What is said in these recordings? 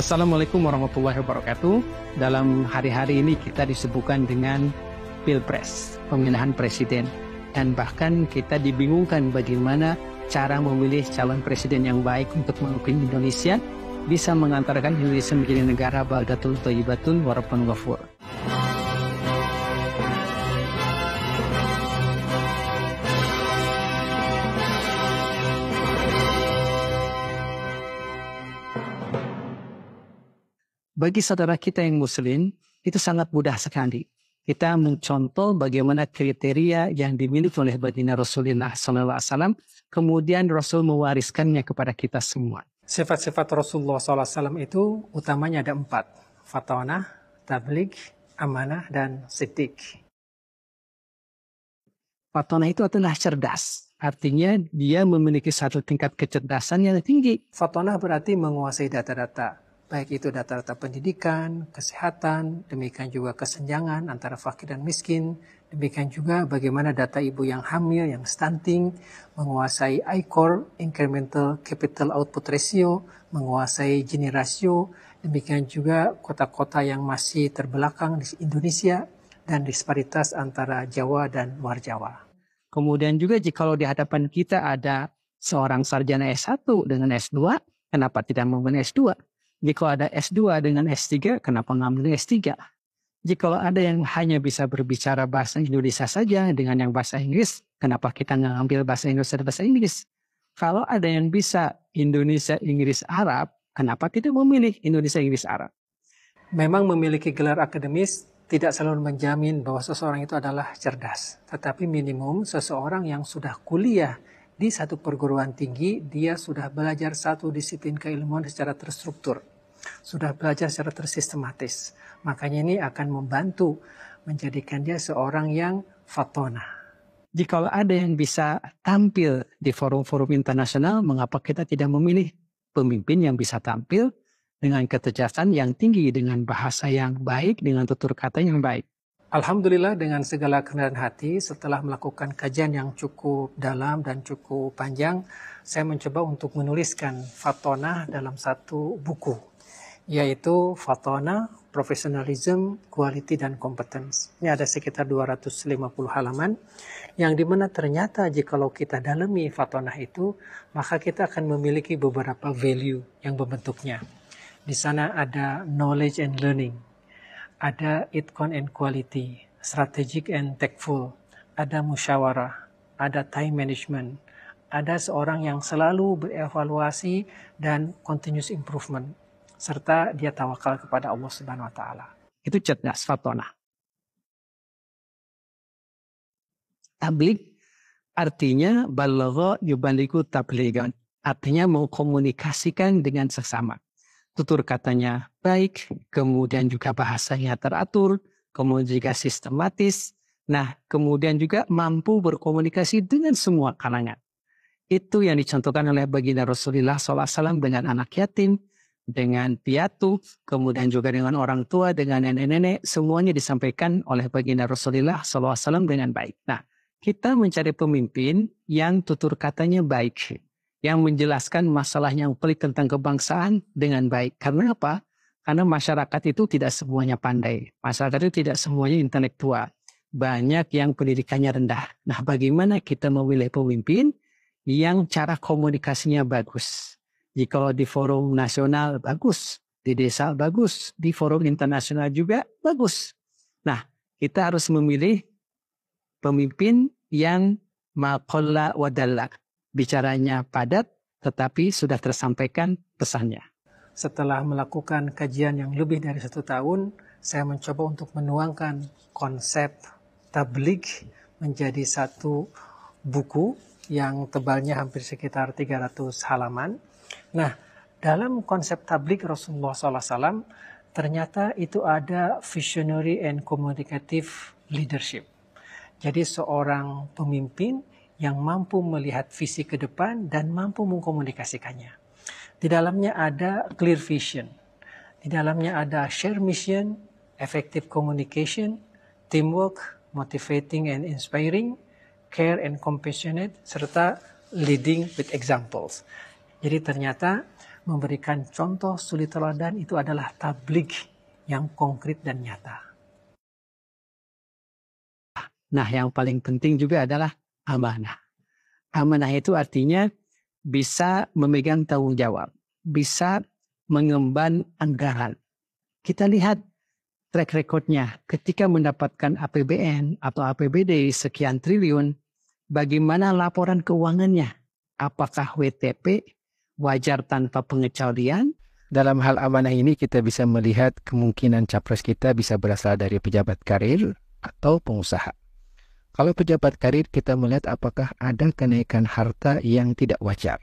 Assalamualaikum warahmatullahi wabarakatuh. Dalam hari-hari ini kita disibukkan dengan Pilpres, pemilihan presiden. Dan bahkan kita dibingungkan bagaimana cara memilih calon presiden yang baik untuk memimpin Indonesia bisa mengantarkan Indonesia menjadi negara baldatun thayyibatun wa rabbun ghafur. Bagi saudara kita yang muslim, itu sangat mudah sekali. Kita mencontoh bagaimana kriteria yang dimiliki oleh baginda Rasulullah SAW, kemudian Rasul mewariskannya kepada kita semua. Sifat-sifat Rasulullah SAW itu utamanya ada 4. Fatonah, tabligh, amanah, dan siddiq. Fatonah itu adalah cerdas. Artinya dia memiliki satu tingkat kecerdasan yang tinggi. Fatonah berarti menguasai data-data. Baik itu data-data pendidikan, kesehatan, demikian juga kesenjangan antara fakir dan miskin, demikian juga bagaimana data ibu yang hamil, yang stunting, menguasai ICOR, Incremental Capital Output Ratio, menguasai Gini Ratio, demikian juga kota-kota yang masih terbelakang di Indonesia, dan disparitas antara Jawa dan luar Jawa. Kemudian juga jikalau di hadapan kita ada seorang sarjana S1 dengan S2, kenapa tidak mengambil S2? Jika ada S2 dengan S3, kenapa ngambil S3? Jika ada yang hanya bisa berbicara bahasa Indonesia saja dengan yang bahasa Inggris, kenapa kita nggak ngambil bahasa Indonesia dan bahasa Inggris? Kalau ada yang bisa Indonesia, Inggris, Arab, kenapa tidak memilih Indonesia, Inggris, Arab? Memang memiliki gelar akademis tidak selalu menjamin bahwa seseorang itu adalah cerdas. Tetapi minimum seseorang yang sudah kuliah di satu perguruan tinggi, dia sudah belajar satu disiplin keilmuan secara terstruktur. Sudah belajar secara tersistematis. Makanya ini akan membantu menjadikan dia seorang yang fatonah. Jika ada yang bisa tampil di forum-forum internasional, mengapa kita tidak memilih pemimpin yang bisa tampil dengan kecerdasan yang tinggi, dengan bahasa yang baik, dengan tutur kata yang baik? Alhamdulillah dengan segala kerendahan hati, setelah melakukan kajian yang cukup dalam dan cukup panjang, saya mencoba untuk menuliskan fatonah dalam satu buku, yaitu Fatonah, Professionalism, Quality, dan Competence. Ini ada sekitar 250 halaman, yang dimana ternyata jikalau kita dalami Fatonah itu, maka kita akan memiliki beberapa value yang membentuknya. Di sana ada knowledge and learning, ada itqan and quality, strategic and tactful, ada musyawarah, ada time management, ada seorang yang selalu berevaluasi dan continuous improvement, serta dia tawakal kepada Allah Subhanahu wa taala. Itu cerdas, fatonah. Tabligh artinya balagha yubalighu tablighan. Artinya mengkomunikasikan dengan sesama. Tutur katanya baik, kemudian juga bahasanya teratur, kemudian juga sistematis. Nah, kemudian juga mampu berkomunikasi dengan semua kalangan. Itu yang dicontohkan oleh baginda Rasulullah SAW dengan anak yatim, dengan piatu, kemudian juga dengan orang tua, dengan nenek-nenek, semuanya disampaikan oleh baginda Rasulullah SAW dengan baik. Nah, kita mencari pemimpin yang tutur katanya baik, yang menjelaskan masalah yang pelik tentang kebangsaan dengan baik. Karena apa? Karena masyarakat itu tidak semuanya pandai. Masyarakat itu tidak semuanya intelektual. Banyak yang pendidikannya rendah. Nah, bagaimana kita memilih pemimpin yang cara komunikasinya bagus? Jika di forum nasional bagus, di desa bagus, di forum internasional juga bagus. Nah, kita harus memilih pemimpin yang maqalla wadalla. Bicaranya padat, tetapi sudah tersampaikan pesannya. Setelah melakukan kajian yang lebih dari 1 tahun, saya mencoba untuk menuangkan konsep tabligh menjadi satu buku yang tebalnya hampir sekitar 300 halaman. Nah, dalam konsep tabligh Rasulullah SAW, ternyata itu ada visionary and communicative leadership. Jadi seorang pemimpin yang mampu melihat visi ke depan dan mampu mengkomunikasikannya. Di dalamnya ada clear vision. Di dalamnya ada share mission, effective communication, teamwork, motivating and inspiring, care and compassionate, serta leading with examples. Jadi ternyata memberikan contoh suri teladan itu adalah tabligh yang konkret dan nyata. Nah, yang paling penting juga adalah amanah. Amanah itu artinya bisa memegang tanggung jawab, bisa mengemban anggaran. Kita lihat track recordnya ketika mendapatkan APBN atau APBD sekian triliun, bagaimana laporan keuangannya? Apakah WTP, wajar tanpa pengecualian? Dalam hal amanah ini kita bisa melihat kemungkinan capres kita bisa berasal dari pejabat karir atau pengusaha. Kalau pejabat karir kita melihat apakah ada kenaikan harta yang tidak wajar.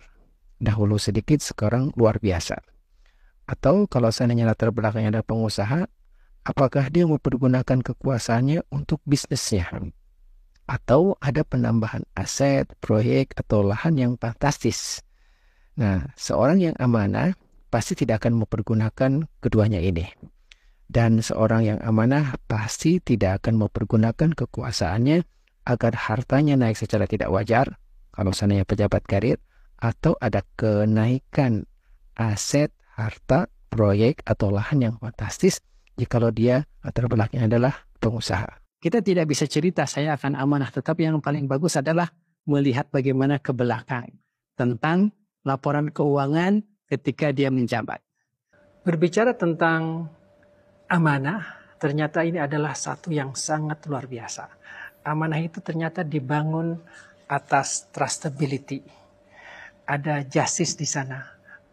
Dahulu sedikit, sekarang luar biasa. Atau kalau seandainya latar belakangnya adalah pengusaha, apakah dia mempergunakan kekuasaannya untuk bisnisnya? Atau ada penambahan aset, proyek, atau lahan yang fantastis. Nah, seorang yang amanah pasti tidak akan mempergunakan keduanya ini. Dan seorang yang amanah pasti tidak akan mempergunakan kekuasaannya agar hartanya naik secara tidak wajar, kalau seandainya pejabat karir, atau ada kenaikan aset, harta, proyek, atau lahan yang fantastis, jikalau dia latar belakangnya adalah pengusaha. Kita tidak bisa cerita saya akan amanah, tetapi yang paling bagus adalah melihat bagaimana ke belakang tentang laporan keuangan ketika dia menjabat. Berbicara tentang amanah, ternyata ini adalah satu yang sangat luar biasa. Amanah itu ternyata dibangun atas trustability. Ada justice di sana,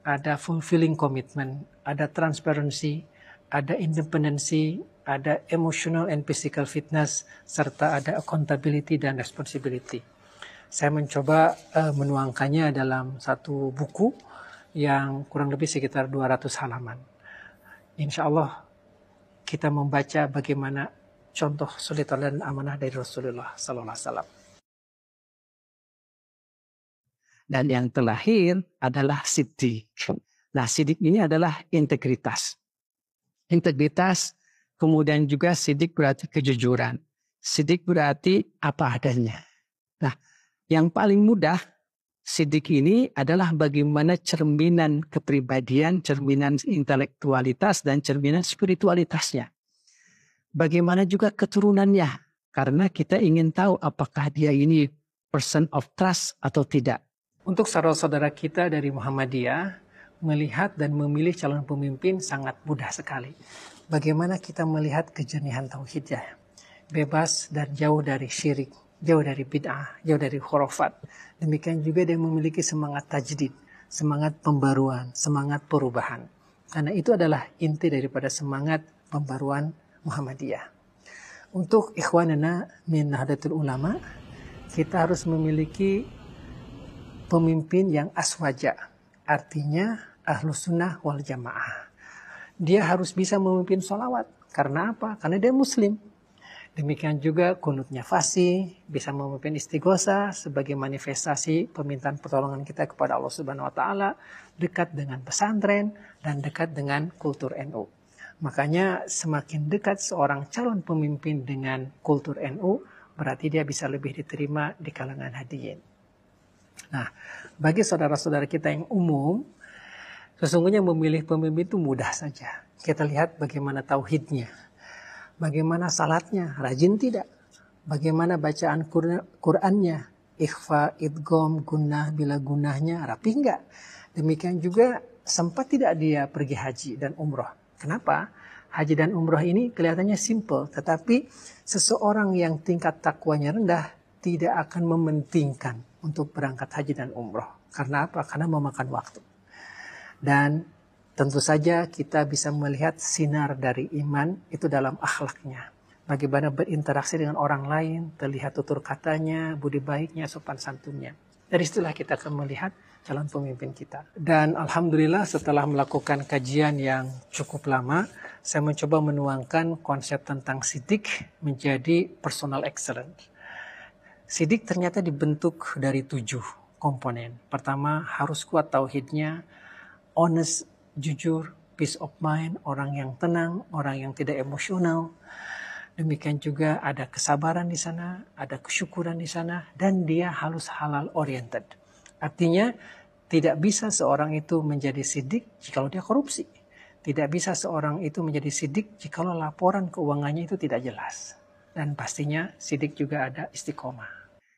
ada fulfilling commitment, ada transparency, ada independency, ada emotional and physical fitness, serta ada accountability dan responsibility. Saya mencoba menuangkannya dalam satu buku yang kurang lebih sekitar 200 halaman. Insya Allah kita membaca bagaimana contoh suri teladan amanah dari Rasulullah Sallallahu Alaihi Wasallam. Dan yang terakhir adalah siddiq. Nah, siddiq ini adalah integritas. Integritas, kemudian juga siddiq berarti kejujuran. Siddiq berarti apa adanya. Nah, yang paling mudah siddiq ini adalah bagaimana cerminan kepribadian, cerminan intelektualitas, dan cerminan spiritualitasnya. Bagaimana juga keturunannya, karena kita ingin tahu apakah dia ini person of trust atau tidak. Untuk saudara-saudara kita dari Muhammadiyah, melihat dan memilih calon pemimpin sangat mudah sekali. Bagaimana kita melihat kejernihan tauhidnya, bebas dan jauh dari syirik, jauh dari bid'ah, jauh dari khurafat. Demikian juga dia memiliki semangat tajdid, semangat pembaruan, semangat perubahan. Karena itu adalah inti daripada semangat pembaruan Muhammadiyah. Untuk ikhwanana min Nahdlatul Ulama, kita harus memiliki pemimpin yang aswaja, artinya ahlus sunnah wal jamaah. Dia harus bisa memimpin sholawat. Karena apa? Karena dia muslim. Demikian juga kunutnya fasih, bisa memimpin istighosa sebagai manifestasi permintaan pertolongan kita kepada Allah Subhanahu wa taala, dekat dengan pesantren dan dekat dengan kultur NU. Makanya semakin dekat seorang calon pemimpin dengan kultur NU, berarti dia bisa lebih diterima di kalangan hadirin. Nah, bagi saudara-saudara kita yang umum, sesungguhnya memilih pemimpin itu mudah saja. Kita lihat bagaimana tauhidnya, bagaimana salatnya, rajin tidak, bagaimana bacaan Qur'annya, ikhfa, idgham, gunnah, bila gunnahnya, rapi enggak. Demikian juga sempat tidak dia pergi haji dan umroh. Kenapa? Haji dan umroh ini kelihatannya simple, tetapi seseorang yang tingkat takwanya rendah tidak akan mementingkan untuk berangkat haji dan umroh. Karena apa? Karena memakan waktu. Dan tentu saja kita bisa melihat sinar dari iman itu dalam akhlaknya. Bagaimana berinteraksi dengan orang lain, terlihat tutur katanya, budi baiknya, sopan santunnya. Dari situlah kita akan melihat calon pemimpin kita. Dan alhamdulillah setelah melakukan kajian yang cukup lama, saya mencoba menuangkan konsep tentang siddiq menjadi personal excellence. Siddiq ternyata dibentuk dari 7 komponen. Pertama, harus kuat tauhidnya, honest, jujur, peace of mind, orang yang tenang, orang yang tidak emosional. Demikian juga ada kesabaran di sana, ada kesyukuran di sana, dan dia harus halal oriented. Artinya Tidak bisa seorang itu menjadi sidik jikalau dia korupsi. Tidak bisa seorang itu menjadi sidik jikalau laporan keuangannya itu tidak jelas. Dan pastinya sidik juga ada istiqomah.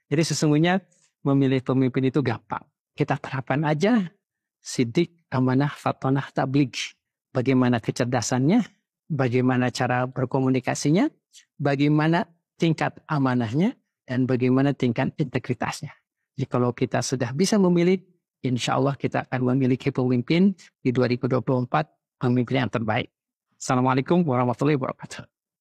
Jadi sesungguhnya memilih pemimpin itu gampang. Kita terapkan aja sidik, amanah, fatonah, tabligh. Bagaimana kecerdasannya, bagaimana cara berkomunikasinya, bagaimana tingkat amanahnya, dan bagaimana tingkat integritasnya. Jadi kalau kita sudah bisa memilih, insya Allah kita akan memiliki pemimpin di 2024, pemimpin yang terbaik. Assalamualaikum warahmatullahi wabarakatuh.